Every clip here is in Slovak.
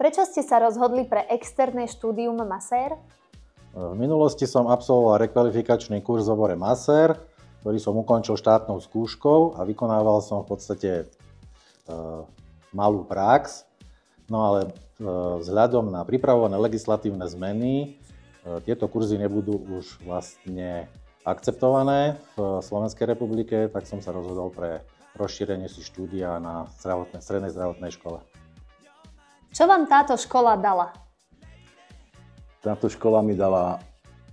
Prečo ste sa rozhodli pre externé štúdium masér? V minulosti som absolvoval rekvalifikačný kurz v obore masér, ktorý som ukončil štátnou skúškou a vykonával som v podstate malú prax. No ale vzhľadom na pripravované legislatívne zmeny tieto kurzy nebudú už vlastne akceptované v Slovenskej republike, tak som sa rozhodol pre rozšírenie si štúdia na strednej zdravotnej škole. Čo vám táto škola dala? Táto škola mi dala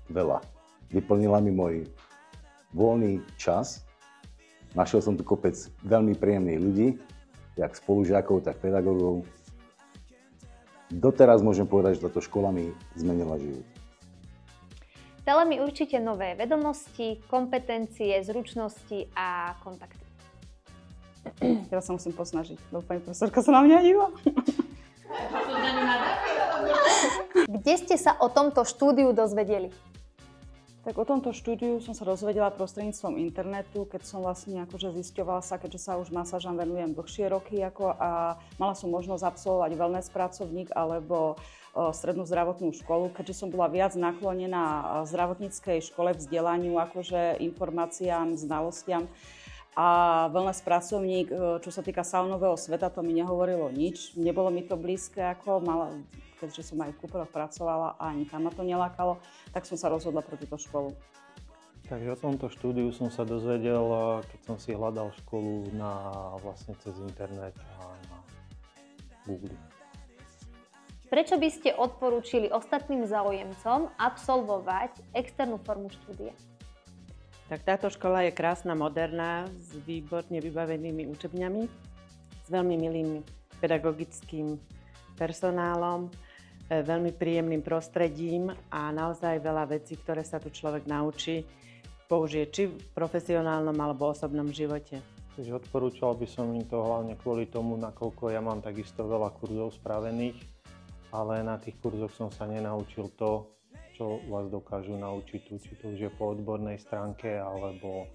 veľa. Vyplnila mi môj voľný čas. Našiel som tu kopec veľmi príjemných ľudí, jak spolužiakov, tak pedagógov. Doteraz môžem povedať, že táto škola mi zmenila život. Dala mi určite nové vedomosti, kompetencie, zručnosti a kontakty. Teraz sa musím posnažiť, lebo pani profesorka sa na mňa díva. Kde ste sa o tomto štúdiu dozvedeli? Tak o tomto štúdiu som sa dozvedela prostredníctvom internetu, keď som vlastne akože zisťovala sa, keďže sa už masážam venujem dlhšie roky a mala som možnosť absolvovať wellness pracovník alebo strednú zdravotnú školu, keďže som bola viac naklonená zdravotníckej škole, vzdelaniu, akože informáciám, znalostiam. A wellness pracovník, čo sa týka saunového sveta, to mi nehovorilo nič. Nebolo mi to blízke, keďže som aj v Kúperoch pracovala a ani tam ma to nelákalo, tak som sa rozhodla pre túto školu. Takže o tomto štúdiu som sa dozvedel, keď som si hľadal školu vlastne cez internet a na Google. Prečo by ste odporúčili ostatným záujemcom absolvovať externú formu štúdia? Tak táto škola je krásna, moderná, s výborne vybavenými učebňami, s veľmi milým pedagogickým personálom, veľmi príjemným prostredím a naozaj veľa vecí, ktoré sa tu človek naučí, použije či v profesionálnom alebo osobnom živote. Takže odporúčal by som im to hlavne kvôli tomu, nakoľko ja mám takisto veľa kurzov spravených, ale na tých kurzoch som sa nenaučil to, čo vás dokážu naučiť tu, či to už je po odbornej stránke alebo